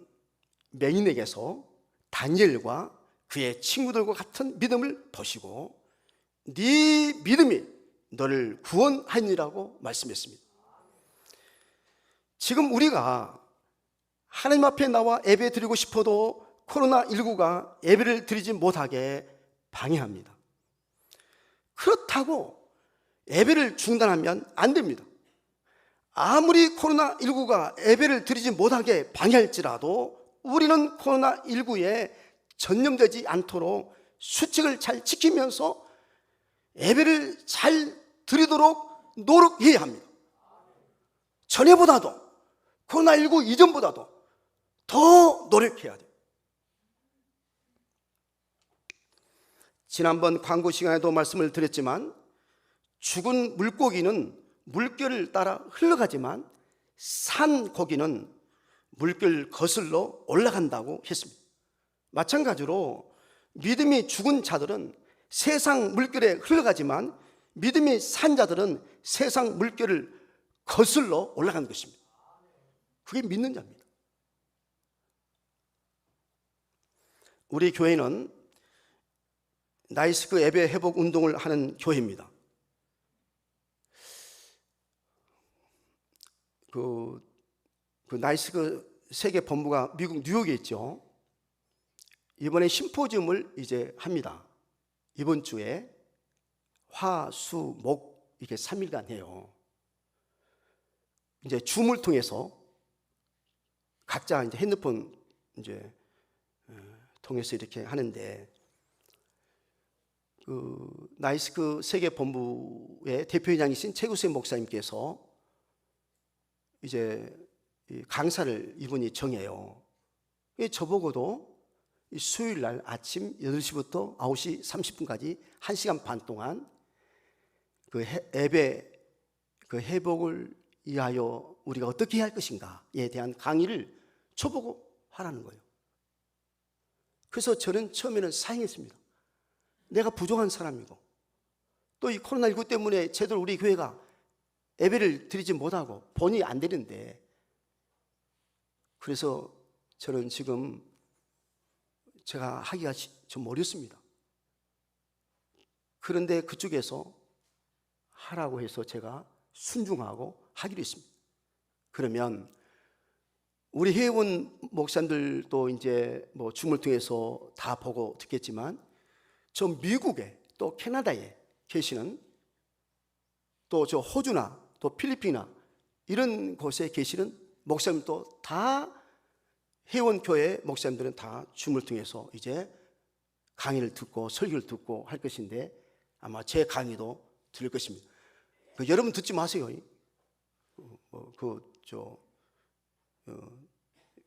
맹인에게서 다니엘과 그의 친구들과 같은 믿음을 보시고 네 믿음이 너를 구원하니라고 말씀했습니다. 지금 우리가 하나님 앞에 나와 예배 드리고 싶어도 코로나19가 예배를 드리지 못하게 방해합니다. 그렇다고 예배를 중단하면 안 됩니다. 아무리 코로나19가 예배를 드리지 못하게 방해할지라도 우리는 코로나19에 전염되지 않도록 수칙을 잘 지키면서 예배를 잘 드리도록 노력해야 합니다. 전에보다도 코로나19 이전보다도 더 노력해야 돼요. 지난번 광고 시간에도 말씀을 드렸지만 죽은 물고기는 물결을 따라 흘러가지만 산 고기는 물결 거슬러 올라간다고 했습니다. 마찬가지로 믿음이 죽은 자들은 세상 물결에 흘러가지만 믿음이 산 자들은 세상 물결을 거슬러 올라가는 것입니다. 그게 믿는 자입니다. 우리 교회는 나이스크 예배 회복 운동을 하는 교회입니다. 그 나이스크 세계 본부가 미국 뉴욕에 있죠. 이번에 심포지움을 이제 합니다. 이번 주에 화, 수, 목 이렇게 3일간 해요. 이제 줌을 통해서 각자 이제 핸드폰 이제 통해서 이렇게 하는데 그 나이스크 세계 본부의 대표회장이신 최구세 목사님께서 이제 강사를 이분이 정해요. 저보고도 수요일 날 아침 8시부터 9시 30분까지 1시간 반 동안 그 예배 그 회복을 위하여 우리가 어떻게 해야 할 것인가에 대한 강의를 저보고 하라는 거예요. 그래서 저는 처음에는 사행했습니다. 내가 부족한 사람이고 또 이 코로나19 때문에 제대로 우리 교회가 예배를 드리지 못하고 본이 안 되는데, 그래서 저는 지금 제가 하기가 좀 어렵습니다. 그런데 그쪽에서 하라고 해서 제가 순종하고 하기로 했습니다. 그러면 우리 회원 목사님들도 이제 뭐 줌을 통해서 다 보고 듣겠지만 저 미국에 또 캐나다에 계시는 또 저 호주나 또 필리핀이나 이런 곳에 계시는 목사님도 다 회원교회 목사님들은 다 줌을 통해서 이제 강의를 듣고 설교를 듣고 할 것인데 아마 제 강의도 들을 것입니다. 여러분 듣지 마세요.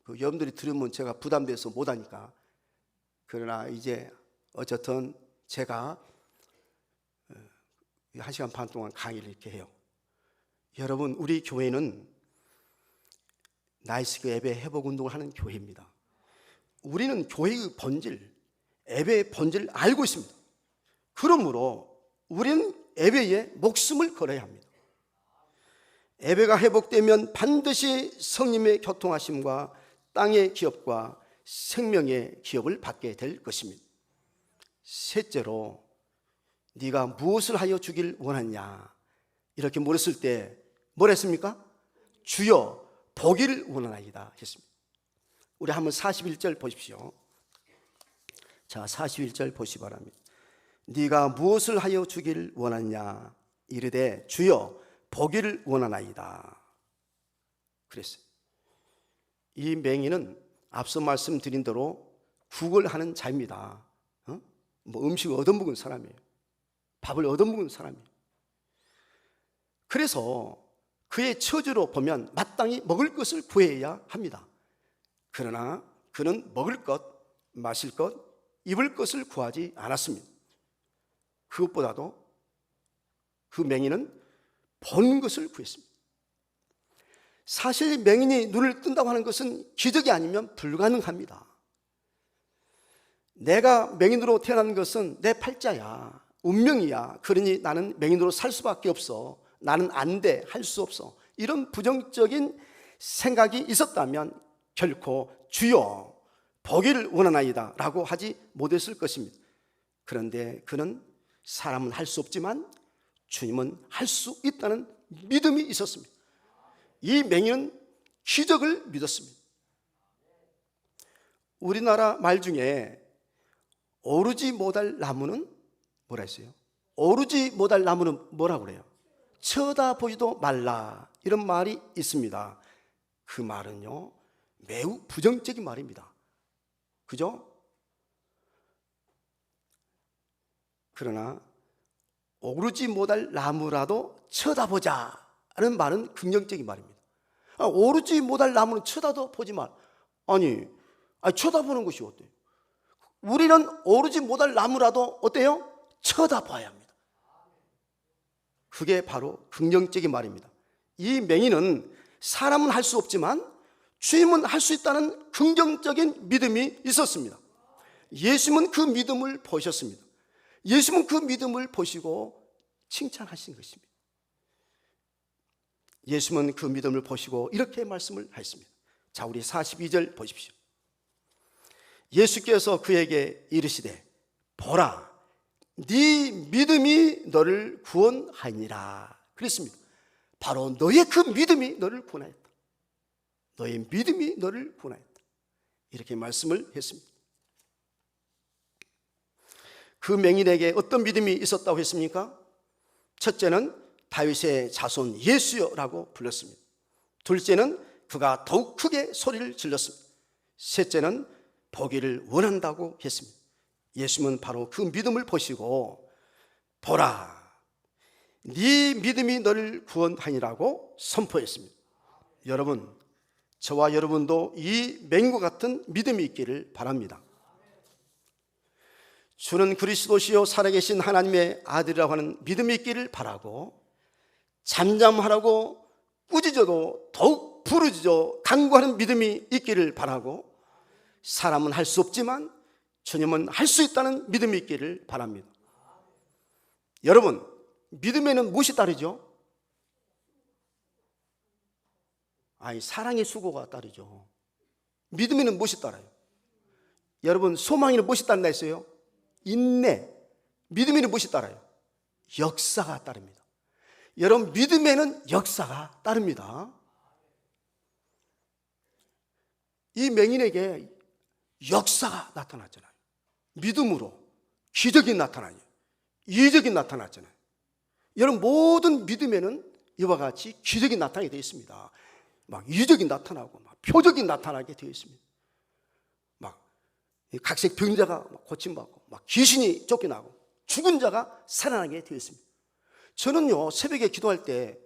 여러분들이 들으면 제가 부담돼서 못하니까. 그러나 이제 어쨌든 제가 1시간 반 동안 강의를 이렇게 해요. 여러분, 우리 교회는 나이스크 예배 회복 운동을 하는 교회입니다. 우리는 교회의 본질, 예배의 본질을 알고 있습니다. 그러므로 우리는 예배에 목숨을 걸어야 합니다. 예배가 회복되면 반드시 성령의 교통하심과 땅의 기업과 생명의 기업을 받게 될 것입니다. 셋째로 네가 무엇을 하여 주길 원하냐 이렇게 물었을 때 뭐라 했습니까? 주여 보기를 원하나이다 했습니다. 우리 한번 41절 보십시오. 자, 41절 보시 바랍니다. 네가 무엇을 하여 주길 원하냐 이르되 주여 보기를 원하나이다 그랬어요. 이 맹인은 앞서 말씀드린 대로 구걸하는 자입니다. 뭐 음식을 얻어먹은 사람이에요. 밥을 얻어먹은 사람이에요. 그래서 그의 처지로 보면 마땅히 먹을 것을 구해야 합니다. 그러나 그는 먹을 것, 마실 것, 입을 것을 구하지 않았습니다. 그것보다도 그 맹인은 보는 것을 구했습니다. 사실 맹인이 눈을 뜬다고 하는 것은 기적이 아니면 불가능합니다. 내가 맹인으로 태어난 것은 내 팔자야, 운명이야. 그러니 나는 맹인으로 살 수밖에 없어. 나는 안 돼, 할 수 없어. 이런 부정적인 생각이 있었다면 결코 주여 보기를 원하나이다 라고 하지 못했을 것입니다. 그런데 그는 사람은 할 수 없지만 주님은 할 수 있다는 믿음이 있었습니다. 이 맹인은 기적을 믿었습니다. 우리나라 말 중에 오르지 못할 나무는 뭐라 했어요? 오르지 못할 나무는 뭐라고 그래요? 쳐다보지도 말라, 이런 말이 있습니다. 그 말은요 매우 부정적인 말입니다. 그죠? 그러나 오르지 못할 나무라도 쳐다보자는 말은 긍정적인 말입니다. 오르지 못할 나무는 쳐다보지 말. 아니 쳐다보는 것이 어때요? 우리는 오르지 못할 나무라도 어때요? 쳐다봐야 합니다. 그게 바로 긍정적인 말입니다. 이 맹인은 사람은 할 수 없지만 주님은 할 수 있다는 긍정적인 믿음이 있었습니다. 예수님은 그 믿음을 보셨습니다. 예수님은 그 믿음을 보시고 칭찬하신 것입니다. 예수님은 그 믿음을 보시고 이렇게 말씀을 하셨습니다. 자, 우리 42절 보십시오. 예수께서 그에게 이르시되 보라, 네 믿음이 너를 구원하니라 그랬습니다. 바로 너의 그 믿음이 너를 구원하였다. 너의 믿음이 너를 구원하였다. 이렇게 말씀을 했습니다. 그 맹인에게 어떤 믿음이 있었다고 했습니까? 첫째는 다윗의 자손 예수여라고 불렀습니다. 둘째는 그가 더욱 크게 소리를 질렀습니다. 셋째는 보기를 원한다고 했습니다. 예수님은 바로 그 믿음을 보시고 보라, 네 믿음이 너를 구원하니라고 선포했습니다. 여러분, 저와 여러분도 이 맹인과 같은 믿음이 있기를 바랍니다. 주는 그리스도시요 살아계신 하나님의 아들이라고 하는 믿음이 있기를 바라고, 잠잠하라고 꾸짖어도 더욱 부르짖어 간구하는 믿음이 있기를 바라고, 사람은 할 수 없지만 주님은 할 수 있다는 믿음이 있기를 바랍니다. 여러분, 믿음에는 무엇이 따르죠? 사랑의 수고가 따르죠. 믿음에는 무엇이 따라요? 여러분, 소망에는 무엇이 따른다 했어요? 인내. 믿음에는 무엇이 따라요? 역사가 따릅니다. 여러분, 믿음에는 역사가 따릅니다. 이 맹인에게 역사가 나타났잖아요. 믿음으로 기적이 나타나요. 이적이 나타났잖아요. 여러분, 모든 믿음에는 이와 같이 기적이 나타나게 되어 있습니다. 막 이적이 나타나고 막 표적이 나타나게 되어 있습니다. 막 각색 병자가 고침받고 막 귀신이 쫓겨나고 죽은 자가 살아나게 되어 있습니다. 저는요, 새벽에 기도할 때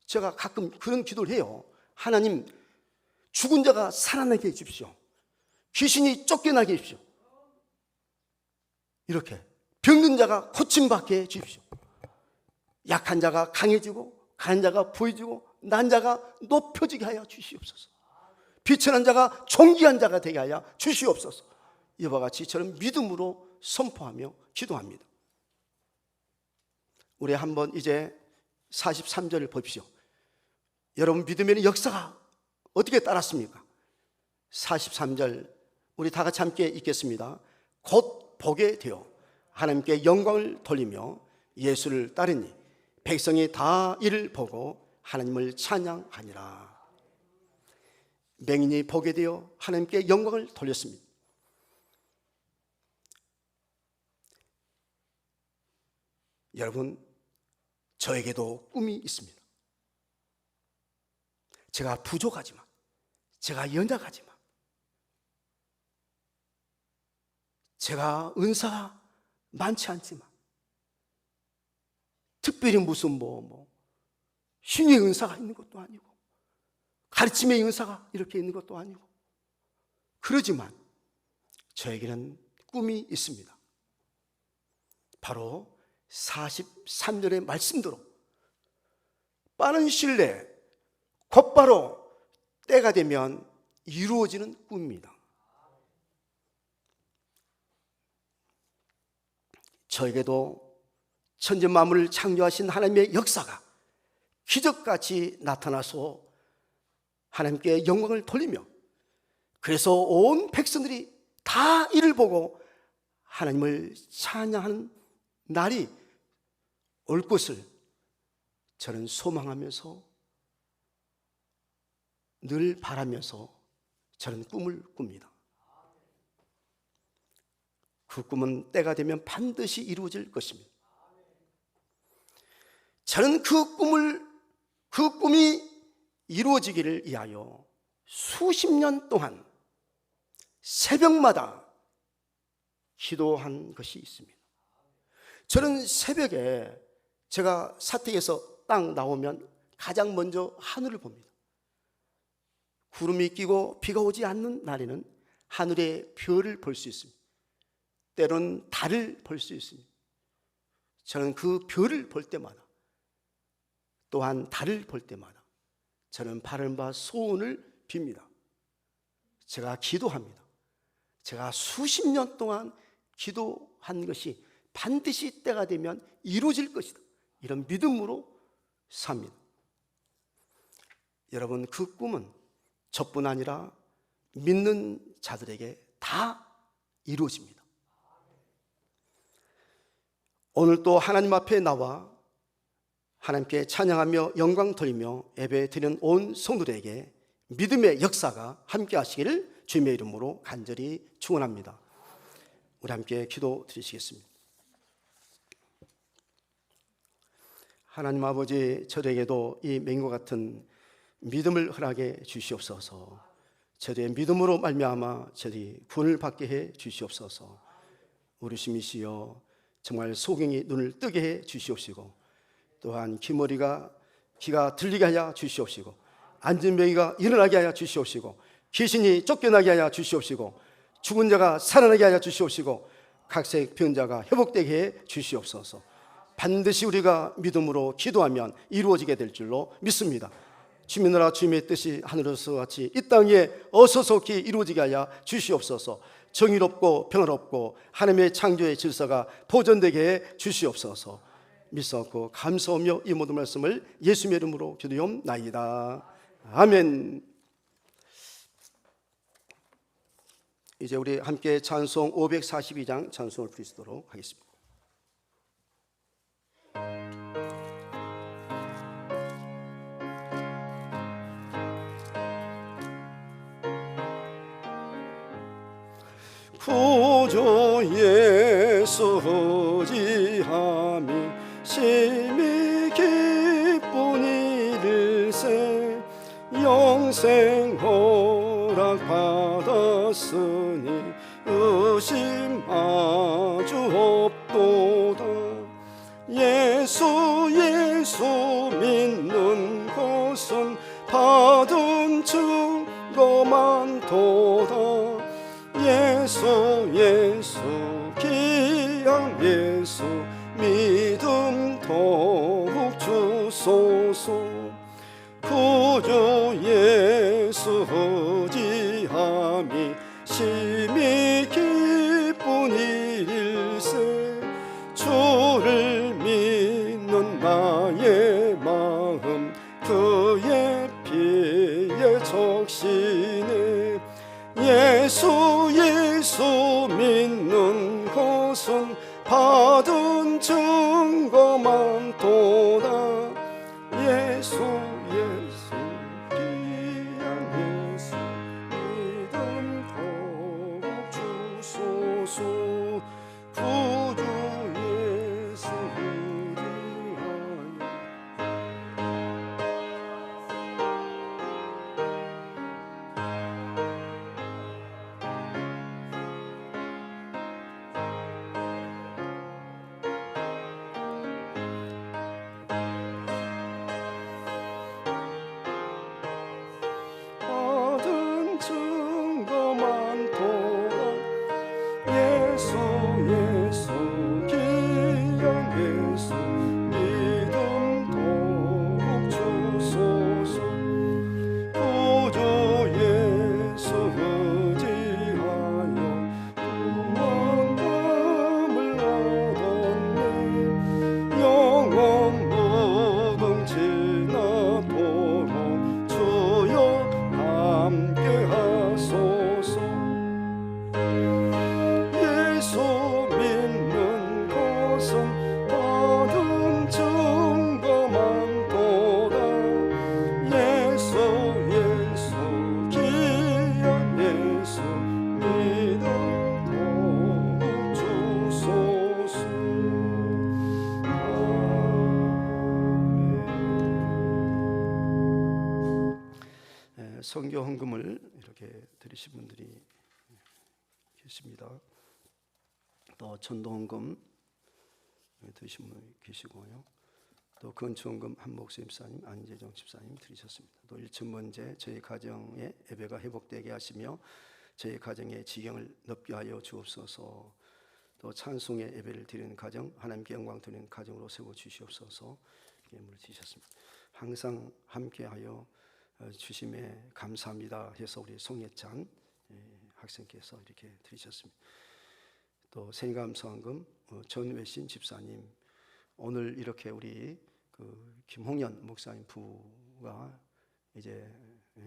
제가 가끔 그런 기도를 해요. 하나님, 죽은 자가 살아나게 해주십시오. 귀신이 쫓겨나게 해주십시오. 이렇게 병든 자가 고침받게 해주십시오. 약한 자가 강해지고 강한 자가 부해지고 난 자가 높여지게 하여 주시옵소서. 비천한 자가 존귀한 자가 되게 하여 주시옵소서. 이와 같이 저는 믿음으로 선포하며 기도합니다. 우리 한번 이제 43절을 보십시오. 여러분, 믿음에는 역사가 어떻게 따랐습니까? 43절 우리 다 같이 함께 읽겠습니다. 곧 보게 되어 하나님께 영광을 돌리며 예수를 따르니 백성이 다 이를 보고 하나님을 찬양하니라. 맹인이 보게 되어 하나님께 영광을 돌렸습니다. 여러분, 저에게도 꿈이 있습니다. 제가 부족하지만, 제가 연약하지만, 제가 은사가 많지 않지만, 특별히 무슨 신의 은사가 있는 것도 아니고, 가르침의 은사가 이렇게 있는 것도 아니고, 그러지만 저에게는 꿈이 있습니다. 바로 43절의 말씀대로 빠른 시일 내에 곧바로 때가 되면 이루어지는 꿈입니다. 저에게도 천지 만물을 창조하신 하나님의 역사가 기적같이 나타나서 하나님께 영광을 돌리며, 그래서 온 백성들이 다 이를 보고 하나님을 찬양하는 날이 올 것을 저는 소망하면서 늘 바라면서 저는 꿈을 꿉니다. 그 꿈은 때가 되면 반드시 이루어질 것입니다. 저는 그 꿈이 이루어지기를 위하여 수십 년 동안 새벽마다 기도한 것이 있습니다. 저는 새벽에 제가 사택에서 딱 나오면 가장 먼저 하늘을 봅니다. 구름이 끼고 비가 오지 않는 날에는 하늘의 별을 볼 수 있습니다. 때로는 달을 볼 수 있습니다. 저는 그 별을 볼 때마다, 또한 달을 볼 때마다 저는 바람과 소원을 빕니다. 제가 기도합니다. 제가 수십 년 동안 기도한 것이 반드시 때가 되면 이루어질 것이다, 이런 믿음으로 삽니다. 여러분, 그 꿈은 저뿐 아니라 믿는 자들에게 다 이루어집니다. 오늘 또 하나님 앞에 나와 하나님께 찬양하며 영광 돌리며 예배 드리는 온 성도들에게 믿음의 역사가 함께 하시기를 주님의 이름으로 간절히 축원합니다. 우리 함께 기도 드리시겠습니다. 하나님 아버지, 저에게도 이 맹인과 같은 믿음을 허락해 주시옵소서. 저들의 믿음으로 말미암아 저들이 구원을 받게 해 주시옵소서. 우리 주님이시여, 정말 소경이 눈을 뜨게 해 주시옵시고, 또한 귀머리가 귀가 들리게 하여 주시옵시고, 앉은 병이가 일어나게 하여 주시옵시고, 귀신이 쫓겨나게 하여 주시옵시고, 죽은 자가 살아나게 하여 주시옵시고, 각색 병자가 회복되게 해 주시옵소서. 반드시 우리가 믿음으로 기도하면 이루어지게 될 줄로 믿습니다. 주님의 나라 주님의 뜻이 하늘에서 같이 이 땅에 어서속히 이루어지게 하여 주시옵소서. 정의롭고 평화롭고 하나님의 창조의 질서가 보존되게 해 주시옵소서. 믿사옵고 감사하며 이 모든 말씀을 예수님의 이름으로 기도하옵나이다. 아멘. 이제 우리 함께 찬송 542장 찬송을 부르시도록 하겠습니다. 구주 예수 의지함이 심히 기쁜 일일세. 영생 허락 받았으니 의심 아주 없도다. 예수 믿는 것은 받은 증거 많도다. 예수 귀한 예수 믿음 더욱 주소서. 구주 예수 의지함이 심히 기쁜 일일세. 주를 믿는 나의 마음 그의 피에 적시네. 예수 믿는 것은 받은 증거만 도다. 예수 예수 귀한 예수 믿음 더욱 주소서. 구주 예수 위하여 받은 증거만 도다. 예수 예수 귀한 예수 믿음 더욱 주소서. 구주 예수 의지하여 구원함을 얻었네. 영원 무궁지나도록 주여 함께하소서. 예수 믿는 것은 받은 증거만 도다. 예수 예수 귀한 예수 믿음 더욱 주소서. 아멘. 성교 헌금을 이렇게 드리신 분들이 계십니다. 또 전도헌금 드리신 분 계시고요. 또 건축헌금 한목수 집사님, 안재정 집사님 드리셨습니다. 또 일천번째 저희 가정의 예배가 회복되게 하시며 저희 가정의 지경을 넓게 하여 주옵소서. 또 찬송의 예배를 드리는 가정, 하나님께 영광 드리는 가정으로 세워 주시옵소서. 예물을 드리셨습니다. 항상 함께하여 주심에 감사합니다 해서 우리 송예찬 학생께서 이렇게 드리셨습니다. 또 생감성금 전외신 집사님, 오늘 이렇게 우리 김홍연 목사님 부가 이제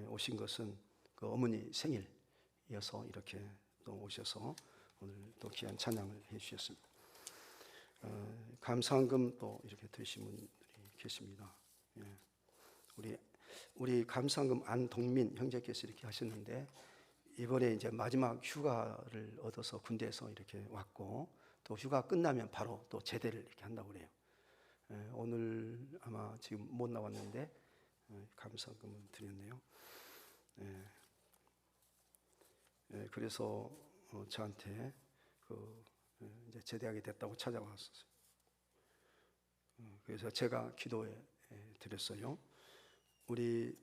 오신 것은 그 어머니 생일이어서 이렇게 또 오셔서 오늘 또 귀한 찬양을 해주셨습니다. 감사헌금 또 이렇게 드리신 분들이 계십니다. 우리 감사헌금 안동민 형제께서 이렇게 하셨는데, 이번에 이제 마지막 휴가를 얻어서 군대에서 이렇게 왔고, 또 휴가 끝나면 바로 또 제대를 이렇게 한다고 그래요. 오늘 아마 지금 못 나왔는데 감사헌금을 드렸네요. 그래서 저한테 이제 제대하게 됐다고 찾아왔었어요. 그래서 제가 기도해 드렸어요. 우리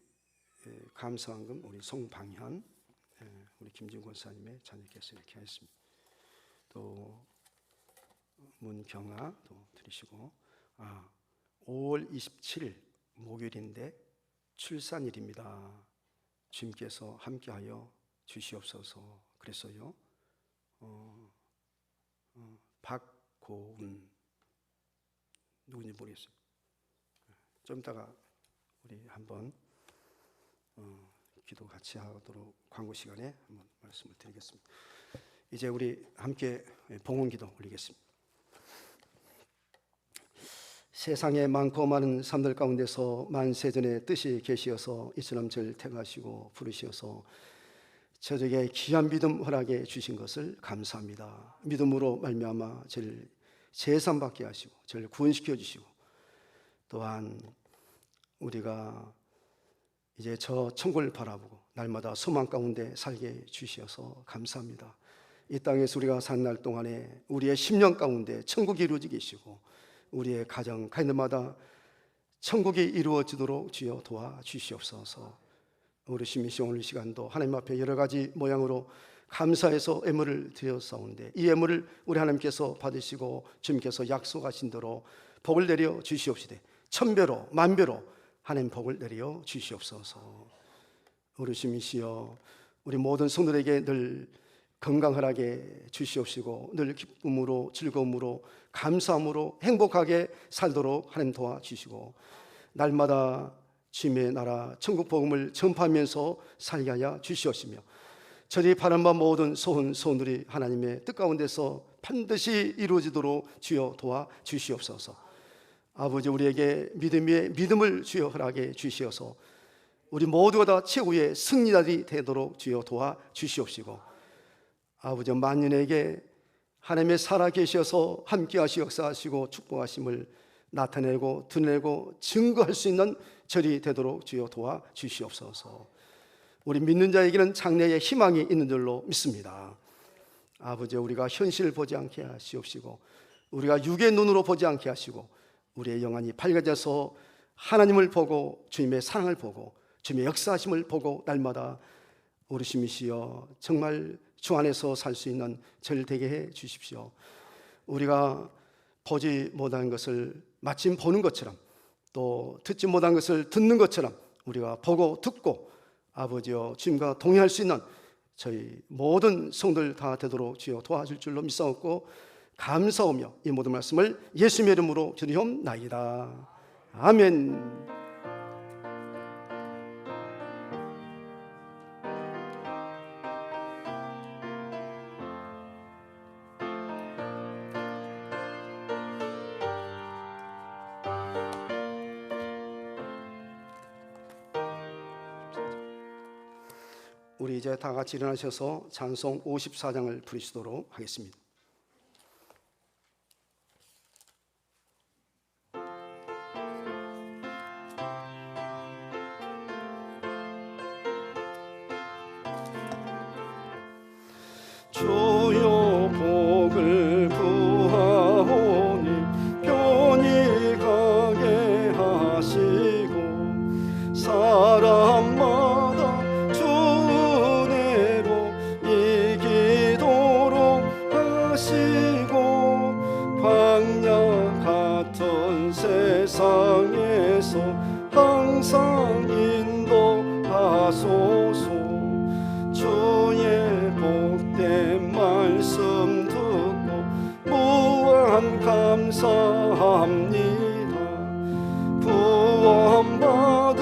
감사헌금 우리 송방현, 우리 김진 권사님의 자녀께서 이렇게 하셨습니다. 또 문경아도 드리시고, 5월 27일 목요일인데 출산일입니다. 주님께서 함께하여 주시옵소서 그랬어요. 박고은 누군지 모르겠어요. 좀 이따가 우리 한번 기도 같이 하도록 광고 시간에 한번 말씀을 드리겠습니다. 이제 우리 함께 봉헌기도 올리겠습니다. 세상에 많고 많은 사람들 가운데서 만세전의 뜻이 계시어서 이처럼 저를 택하시고 부르시어서 저에게 귀한 믿음 허락해 주신 것을 감사합니다. 믿음으로 말미암아 저를 제삼받게 하시고 저를 구원시켜 주시고, 또한 우리가 이제 저 천국을 바라보고 날마다 소망 가운데 살게 주시어서 감사합니다. 이 땅에서 우리가 사는 날 동안에 우리의 10년 가운데 천국이 이루어지게 하시고, 우리의 가정 가정마다 천국이 이루어지도록 주여 도와주시옵소서. 어르신이시 오늘 시간도 하나님 앞에 여러 가지 모양으로 감사해서 예물을 드렸사온데, 이 예물을 우리 하나님께서 받으시고 주님께서 약속하신 대로 복을 내려 주시옵시되 1000배로 만배로 하나님 복을 내려 주시옵소서. 어르신이시여 우리 모든 성도들에게 늘 건강하게 주시옵시고 늘 기쁨으로 즐거움으로 감사함으로 행복하게 살도록 하나님 도와주시고, 날마다 주님의 나라 천국 복음을 전파하면서 살게 하여 주시옵시며, 저희 바람바 모든 소원들이 하나님의 뜻 가운데서 반드시 이루어지도록 주여 도와주시옵소서. 아버지, 우리에게 믿음을 주여 허락해 주시어서 우리 모두가 다 최후의 승리자들이 되도록 주여 도와주시옵시고, 아버지, 만인에게 하나님의 살아계셔서 함께하시 역사하시고 축복하심을 나타내고 드러내고 증거할 수 있는 절이 되도록 주여 도와주시옵소서. 우리 믿는 자에게는 장래의 희망이 있는 줄로 믿습니다. 아버지, 우리가 현실을 보지 않게 하시옵시고, 우리가 육의 눈으로 보지 않게 하시고, 우리의 영안이 밝아져서 하나님을 보고 주님의 사랑을 보고 주님의 역사하심을 보고 날마다 우리 주님이시여 정말 주 안에서 살 수 있는 절 되게 해 주십시오. 우리가 보지 못한 것을 마침 보는 것처럼, 또 듣지 못한 것을 듣는 것처럼 우리가 보고 듣고 아버지여 주님과 동행할 수 있는 저희 모든 성도들 다 되도록 주여 도와줄 줄로 믿사옵고 감사하며 이 모든 말씀을 예수님의 이름으로 드리옵나이다. 아멘. 우리 이제 다 같이 일어나셔서 찬송 54장을 부르시도록 하겠습니다. 주여 복을 구하오니 편히 가게 하시고 사람마다 주 은혜로 이기도록 하시고 광야 같은 세상에서 항상 인도하소서. 주의 복된 말씀 듣고 무한 감사합니다. 구원받은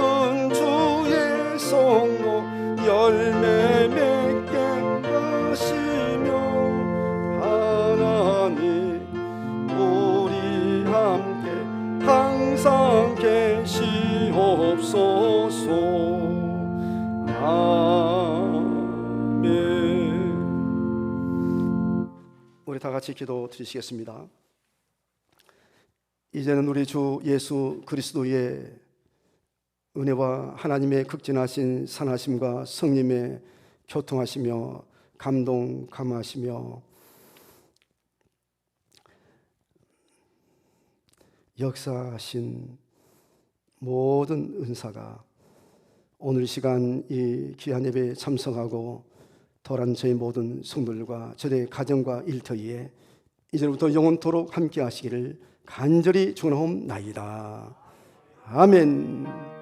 주의 성도 열매 맺게 하시며 하나님 우리 함께 항상 계시옵소서. 우리 다 같이 기도 드리시겠습니다. 이제는 우리 주 예수 그리스도의 은혜와 하나님의 극진하신 선하심과 성령의 교통하시며 감동 감하시며 역사하신 모든 은사가 오늘 시간 이 귀한 예배에 참석하고 도란 저희 모든 성도들과 저의 가정과 일터에 이제부터 영원토록 함께 하시기를 간절히 축원하옵나이다. 아멘.